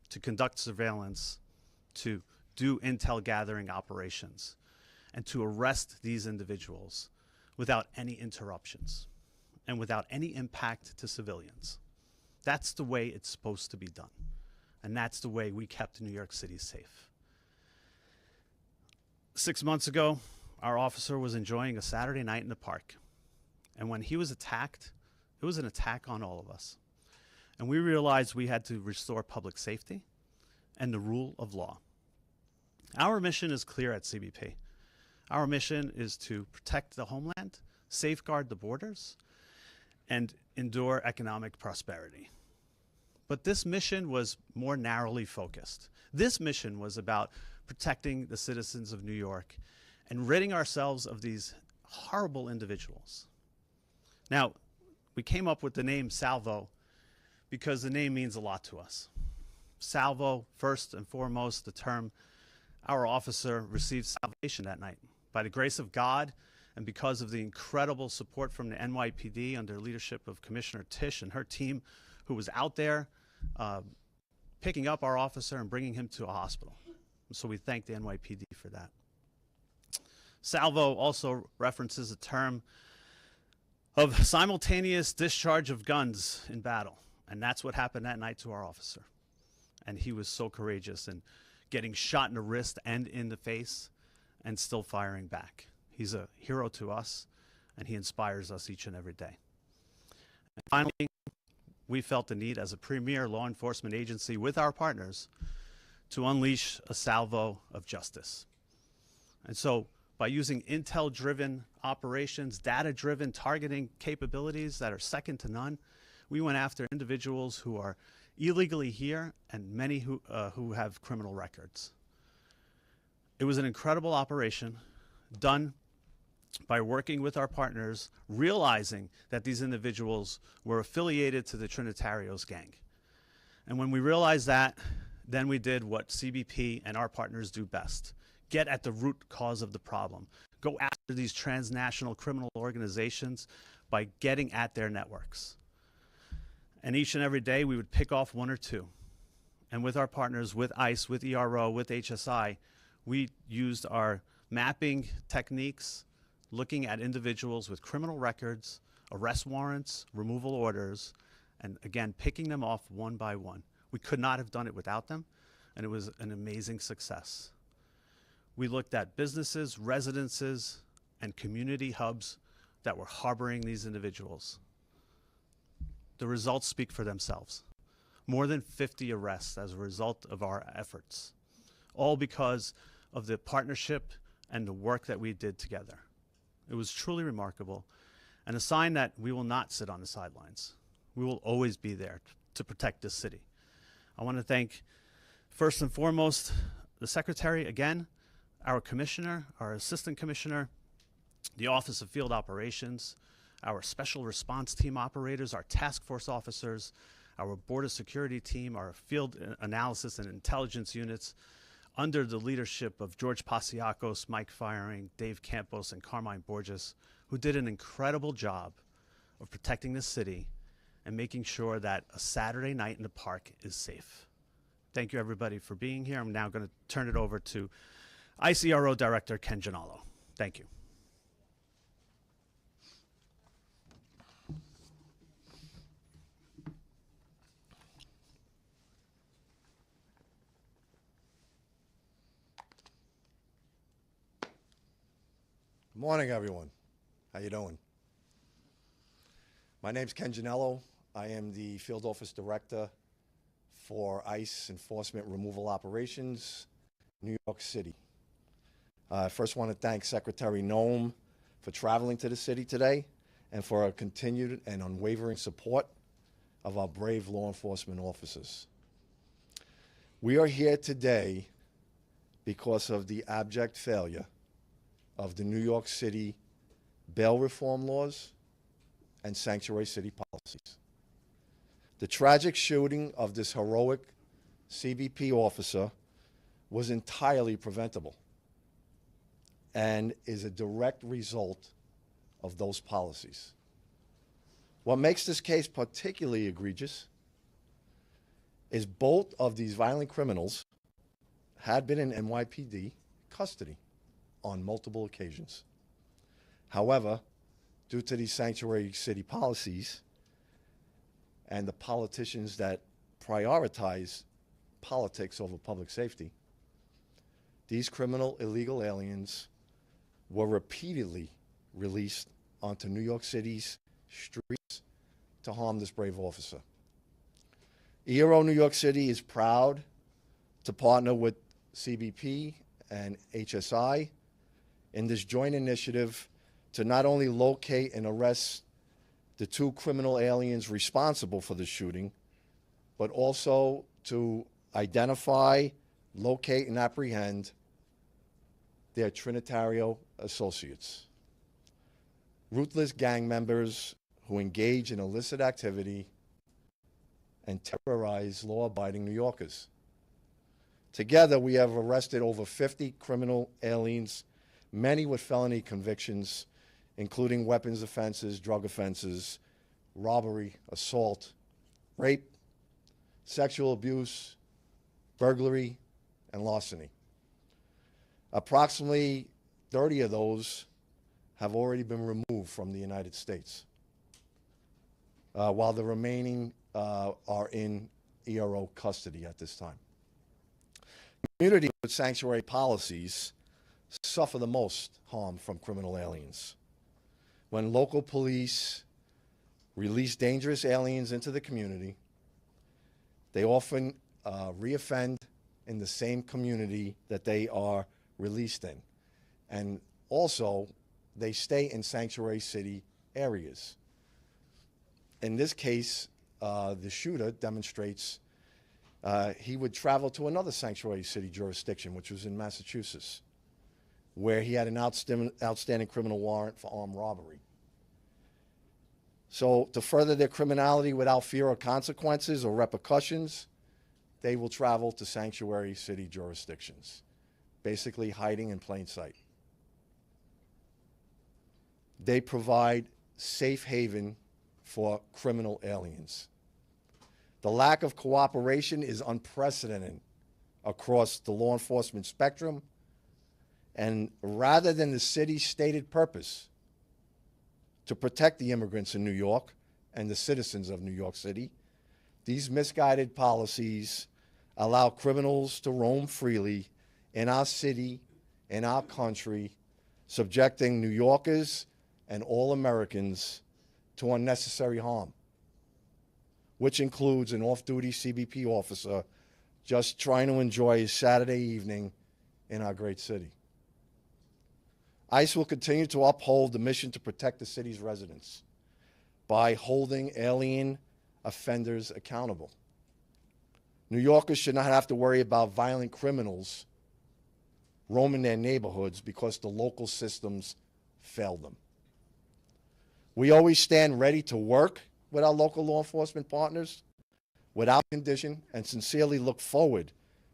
to conduct surveillance, to do intel gathering operations, and to arrest these individuals without any interruptions and without any impact to civilians. That's the way it's supposed to be done. And that's the way we kept New York City safe. 6 months ago, our officer was enjoying a Saturday night in the park. And when he was attacked, it was an attack on all of us. And we realized we had to restore public safety and the rule of law. Our mission is clear at CBP. Our mission is to protect the homeland, safeguard the borders, and endure economic prosperity. But this mission was more narrowly focused. This mission was about protecting the citizens of New York and ridding ourselves of these horrible individuals. Now, we came up with the name Salvo because the name means a lot to us. Salvo, first and foremost, the term our officer received salvation that night. By the grace of God and because of the incredible support from the NYPD under leadership of Commissioner Tisch and her team, who was out there picking up our officer and bringing him to a hospital. So we thank the NYPD for that. Salvo also references a term of simultaneous discharge of guns in battle. And that's what happened that night to our officer. And he was so courageous in getting shot in the wrist and in the face and still firing back. He's a hero to us, and he inspires us each and every day. And finally, we felt the need as a premier law enforcement agency with our partners to unleash a salvo of justice. And so by using intel-driven operations, data-driven targeting capabilities that are second to none, we went after individuals who are illegally here and many who have criminal records. It was an incredible operation done by working with our partners, realizing that these individuals were affiliated to the Trinitarios gang. And when we realized that, then we did what CBP and our partners do best: get at the root cause of the problem. Go after these transnational criminal organizations by getting at their networks. And each and every day we would pick off one or two. And with our partners, with ICE, with ERO, with HSI, we used our mapping techniques, looking at individuals with criminal records, arrest warrants, removal orders, and again, picking them off one by one. We could not have done it without them, and it was an amazing success. We looked at businesses, residences, and community hubs that were harboring these individuals. The results speak for themselves. More than 50 arrests as a result of our efforts, all because of the partnership and the work that we did together. It was truly remarkable, and a sign that we will not sit on the sidelines. We will always be there to protect this city. I want to thank, first and foremost, the Secretary again, our Commissioner, our Assistant Commissioner, the Office of Field Operations, our Special Response Team operators, our task force officers, our Border Security Team, our Field Analysis and Intelligence units, under the leadership of George Pasiakos, Mike Firing, Dave Campos, and Carmine Borges, who did an incredible job of protecting the city and making sure that a Saturday night in the park is safe. Thank you, everybody, for being here. I'm now going to turn it over to ICRO Director Ken Gianallo. Thank you. Good morning, everyone. How you doing? My name's Ken Gianallo. I am the Field Office Director for ICE Enforcement Removal Operations, New York City. I first want to thank Secretary Noem for traveling to the city today and for her continued and unwavering support of our brave law enforcement officers. We are here today because of the abject failure of the New York City bail reform laws and sanctuary city policies. The tragic shooting of this heroic CBP officer was entirely preventable and is a direct result of those policies. What makes this case particularly egregious is both of these violent criminals had been in NYPD custody on multiple occasions. However, due to these sanctuary city policies and the politicians that prioritize politics over public safety, these criminal illegal aliens were repeatedly released onto New York City's streets to harm this brave officer. ERO New York City is proud to partner with CBP and HSI in this joint initiative to not only locate and arrest the two criminal aliens responsible for the shooting, but also to identify, locate, and apprehend their Trinitario associates, ruthless gang members who engage in illicit activity and terrorize law-abiding New Yorkers. Together, we have arrested over 50 criminal aliens, many with felony convictions, including weapons offenses, drug offenses, robbery, assault, rape, sexual abuse, burglary, and larceny. Approximately 30 of those have already been removed from the United States, while the remaining are in ERO custody at this time. Communities with sanctuary policies suffer the most harm from criminal aliens. When local police release dangerous aliens into the community, they often reoffend in the same community that they are released in. And also, they stay in sanctuary city areas. In this case, the shooter demonstrates he would travel to another sanctuary city jurisdiction, which was in Massachusetts, where he had an outstanding criminal warrant for armed robbery. So to further their criminality without fear of consequences or repercussions, they will travel to sanctuary city jurisdictions, basically hiding in plain sight. They provide safe haven for criminal aliens. The lack of cooperation is unprecedented across the law enforcement spectrum, and rather than the city's stated purpose to protect the immigrants in New York and the citizens of New York City, these misguided policies allow criminals to roam freely in our city, in our country, subjecting New Yorkers and all Americans to unnecessary harm, which includes an off-duty CBP officer just trying to enjoy his Saturday evening in our great city. ICE will continue to uphold the mission to protect the city's residents by holding alien offenders accountable. New Yorkers should not have to worry about violent criminals roaming their neighborhoods because the local systems failed them. We always stand ready to work with our local law enforcement partners without condition and sincerely look forward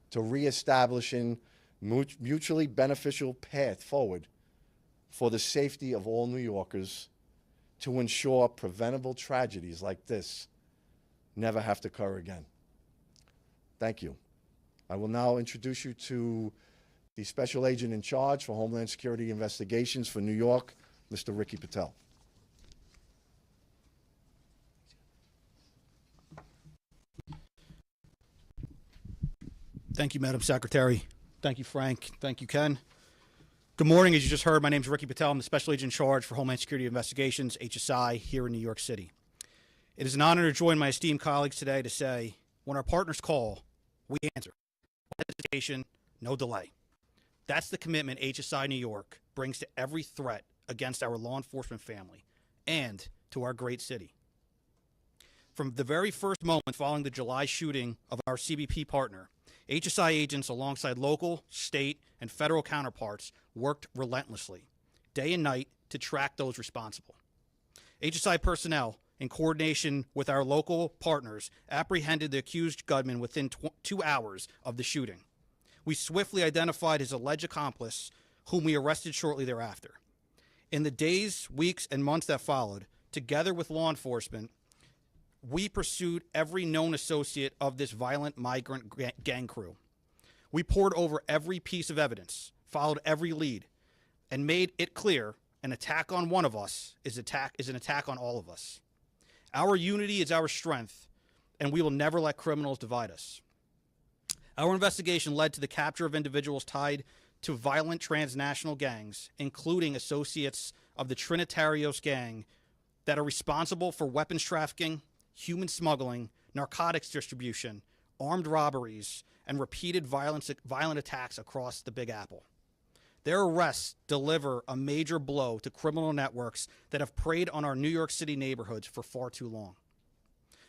to reestablishing mutually beneficial path forward for the safety of all New Yorkers to ensure preventable tragedies like this never have to occur again. Thank you. I will now introduce you to the Special Agent in Charge for Homeland Security Investigations for New York, Mr. Ricky Patel. Thank you, Madam Secretary. Thank you, Frank. Thank you, Ken. Good morning. As you just heard, my name is Ricky Patel. I'm the Special Agent in Charge for Homeland Security Investigations, HSI, here in New York City. It is an honor to join my esteemed colleagues today to say, when our partners call, we answer. No hesitation, no delay. That's the commitment HSI New York brings to every threat against our law enforcement family and to our great city. From the very first moment following the July shooting of our CBP partner, HSI agents alongside local, state, and federal counterparts worked relentlessly, day and night, to track those responsible. HSI personnel, in coordination with our local partners, apprehended the accused gunman within 2 hours of the shooting. We swiftly identified his alleged accomplice, whom we arrested shortly thereafter. In the days, weeks, and months that followed, together with law enforcement, we pursued every known associate of this violent migrant gang crew. We pored over every piece of evidence, followed every lead, and made it clear an attack on one of us is an attack on all of us. Our unity is our strength, and we will never let criminals divide us. Our investigation led to the capture of individuals tied to violent transnational gangs, including associates of the Trinitarios gang that are responsible for weapons trafficking, human smuggling, narcotics distribution, armed robberies, and repeated violent attacks across the Big Apple. Their arrests deliver a major blow to criminal networks that have preyed on our New York City neighborhoods for far too long.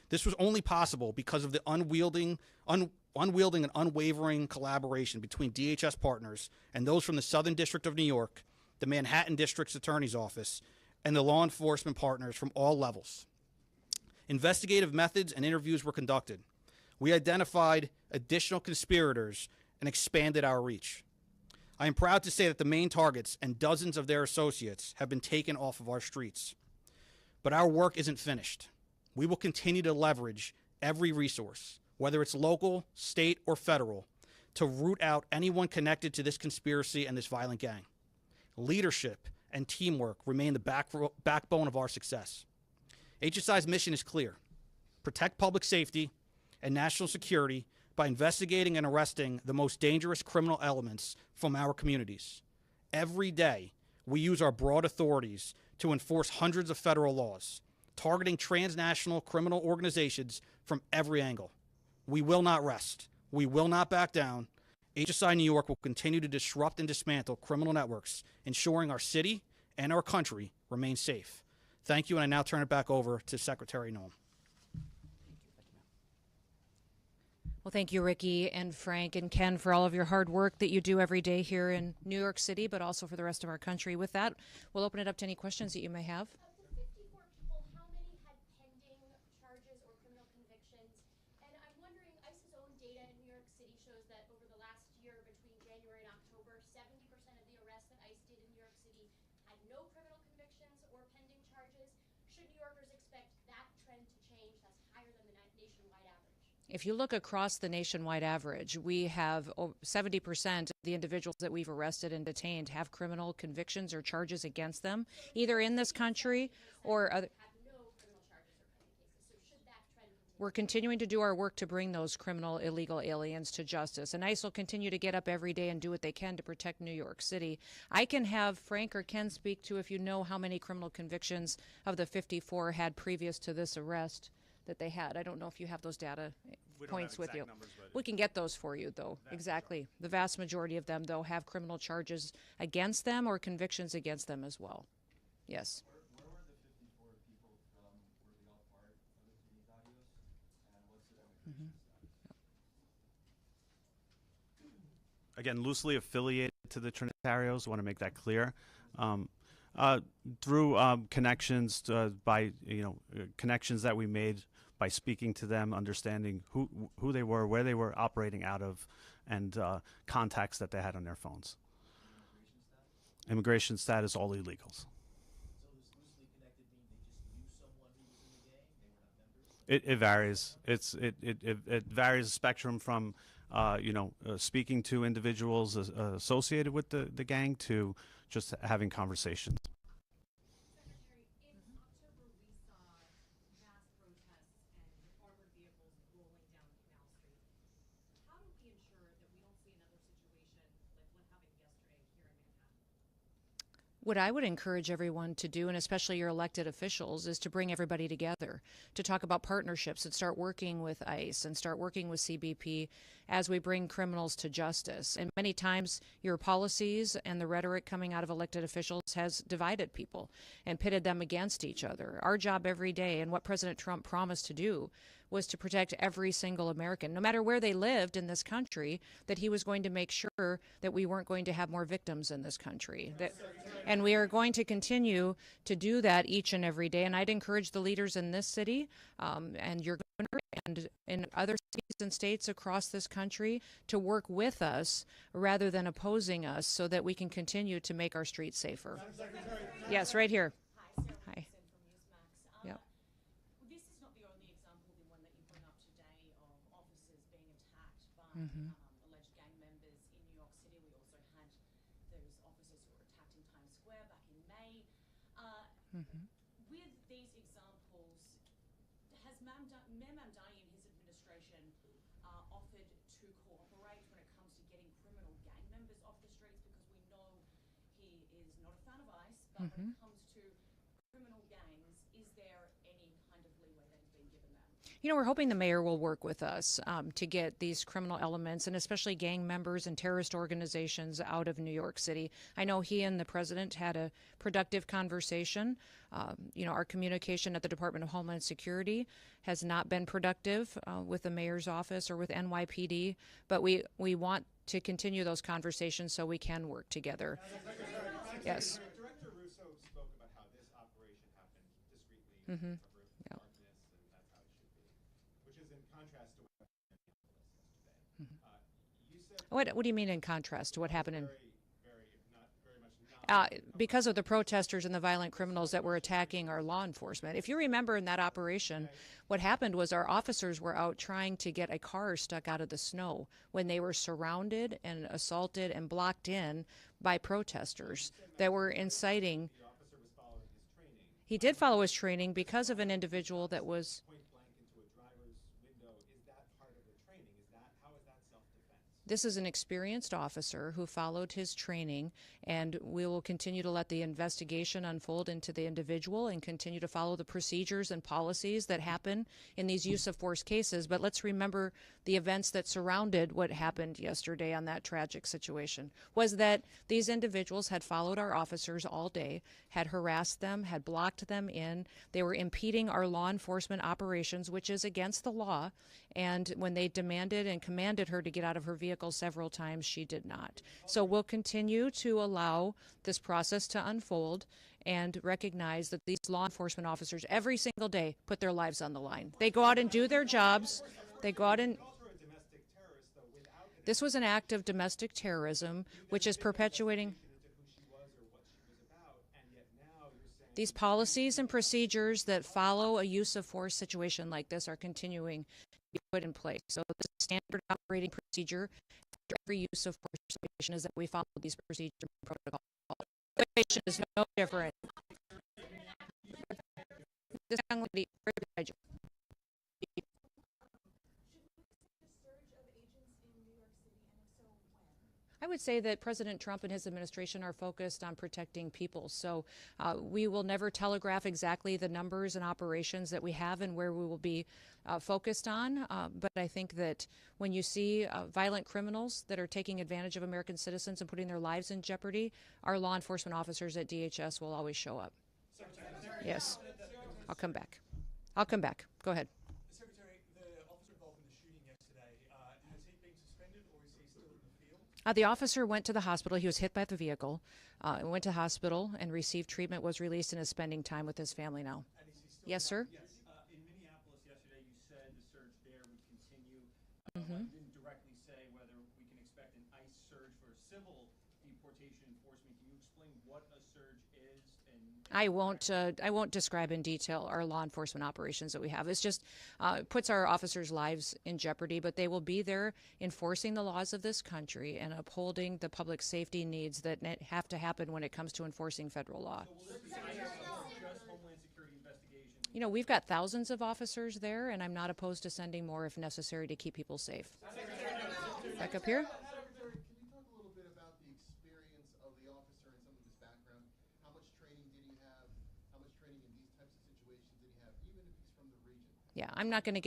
This was only possible because of the unwielding and unwavering collaboration between DHS partners and those from the Southern District of New York, the Manhattan District's Attorney's Office, and the law enforcement partners from all levels. Investigative methods and interviews were conducted. We identified additional conspirators and expanded our reach. I am proud to say that the main targets and dozens of their associates have been taken off of our streets. But our work isn't finished. We will continue to leverage every resource, whether it's local, state, or federal, to root out anyone connected to this conspiracy and this violent gang. Leadership and teamwork remain the backbone of our success. HSI's mission is clear: protect public safety and national security by investigating and arresting the most dangerous criminal elements from our communities. Every day, we use our broad authorities to enforce hundreds of federal laws, targeting transnational criminal organizations from every angle. We will not rest. We will not back down. HSI New York will continue to disrupt and dismantle criminal networks, ensuring our city and our country remain safe. Thank you, and I now turn it back over to Secretary Noem. Well, thank you, Ricky and Frank and Ken, for all of your hard work that you do every day here in New York City, but also for the rest of our country. With that, we'll open it up to any questions that you may have. Of the 54 people, how many had pending charges or criminal convictions? And I'm wondering, ICE's own data in New York City shows that over the last year, between January and October, 70% of the arrests that ICE did in New York City had no criminal convictions or pending charges. Should New Yorkers expect that trend to change? That's higher than the nationwide average. If you look across the nationwide average, we have 70% of the individuals that we've arrested and detained have criminal convictions or charges against them, either in this country or other. We're continuing to do our work to bring those criminal illegal aliens to justice. And ICE will continue to get up every day and do what they can to protect New York City. I can have Frank or Ken speak to if you know how many criminal convictions of the 54 had previous to this arrest that they had. I don't know if you have those data points with you. We can get those for you, though. Exactly. The vast majority of them, though, have criminal charges against them or convictions against them as well. Yes. Where were the 54 people from? Were they all part of the Trinitarios? And what's the immigration status? Again, loosely affiliated to the Trinitarios. Want to make that clear. Through connections connections that we made by speaking to them, understanding who they were, where they were operating out of, and contacts that they had on their phones. Immigration status, all illegals. So this loosely connected mean they just knew someone who was in the gang? They were not members? It varies. It varies the spectrum from speaking to individuals associated with the gang to just having conversations. Secretary, in October we saw mass protests and armored vehicles rolling down Canal Street. How do we ensure that we don't see another situation like what happened yesterday here in Manhattan? What I would encourage everyone to do, and especially your elected officials, is to bring everybody together, to talk about partnerships and start working with ICE and start working with CBP as we bring criminals to justice. And many times your policies and the rhetoric coming out of elected officials has divided people and pitted them against each other. Our job every day, and what President Trump promised to do, was to protect every single American, no matter where they lived in this country, that he was going to make sure that we weren't going to have more victims in this country. And we are going to continue to do that each and every day. And I'd encourage the leaders in this city and your governor and in other cities and states across this country to work with us rather than opposing us so that we can continue to make our streets safer. Yes, right here. Hi, Sarah Hi. Wilson from Newsmax. Yep. This is not the only example alleged gang members in New York City. We also had those officers who were attacked in Times Square back in May. With these examples, has Mayor Mamdani and his administration offered to cooperate when it comes to getting criminal gang members off the streets? Because we know he is not a fan of ICE, but when it comes to criminal gangs, is there any kind of leeway that has been given them? You know, we're hoping the mayor will work with us to get these criminal elements and especially gang members and terrorist organizations out of New York City. I know he and the president had a productive conversation. You know, our communication at the Department of Homeland Security has not been productive with the mayor's office or with NYPD, but we want to continue those conversations so we can work together. Yes. Director Russo spoke about how this operation happened discreetly, in Yeah. darkness, and that's how it should be, which is in contrast to what happened in Minneapolis yesterday. You said What do you mean in contrast to what happened in? very, if not very much not. Because of the protesters and the violent criminals that were attacking our law enforcement. If you remember in that operation, what happened was our officers were out trying to get a car stuck out of the snow when they were surrounded and assaulted and blocked in by protesters that were inciting. The officer was following his training. He did follow his training because of an individual that was. Point blank into a driver's window. Is that part of the training? How is that self-defense? This is an experienced officer who followed his training, and we will continue to let the investigation unfold into the individual and continue to follow the procedures and policies that happen in these use of force cases. But let's remember the events that surrounded what happened yesterday on that tragic situation was that these individuals had followed our officers all day, had harassed them, had blocked them in. They were impeding our law enforcement operations, which is against the law. And when they demanded and commanded her to get out of her vehicle several times, she did not. So we'll continue to allow this process to unfold and recognize that these law enforcement officers every single day put their lives on the line. They go out and do their jobs. They go out and this was an act of domestic terrorism, which is perpetuating these policies and procedures that follow a use of force situation like this are continuing to be put in place. So the standard operating procedure after every use of force situation is that we follow these procedures and protocols. The situation is no different. This young lady, right beside you. I would say that President Trump and his administration are focused on protecting people. So we will never telegraph exactly the numbers and operations that we have and where we will be focused on. But I think that when you see violent criminals that are taking advantage of American citizens and putting their lives in jeopardy, our law enforcement officers at DHS will always show up. Yes. I'll come back. I'll come back. Go ahead. Secretary, the officer involved in the shooting yesterday, has he been suspended or is he still in the field? The officer went to the hospital. He was hit by the vehicle, went to hospital and received treatment, was released, and is spending time with his family now. And is he still Yes, sir? Yes. In Minneapolis yesterday, you said the surge there would continue. You didn't directly say whether we can expect an ICE surge for civil deportation enforcement. Can you explain what a surge is? I won't describe in detail our law enforcement operations that we have. It's just puts our officers' lives in jeopardy, but they will be there enforcing the laws of this country and upholding the public safety needs that have to happen when it comes to enforcing federal law. So will this be just Homeland Security investigations? You know, we've got thousands of officers there, and I'm not opposed to sending more if necessary to keep people safe. Back up here. Secretary, can you talk a little bit about the experience of the officer and some of his background? How much training did he have? How much training in these types of situations did he have, even if he's from the region? Yeah, I'm not going to get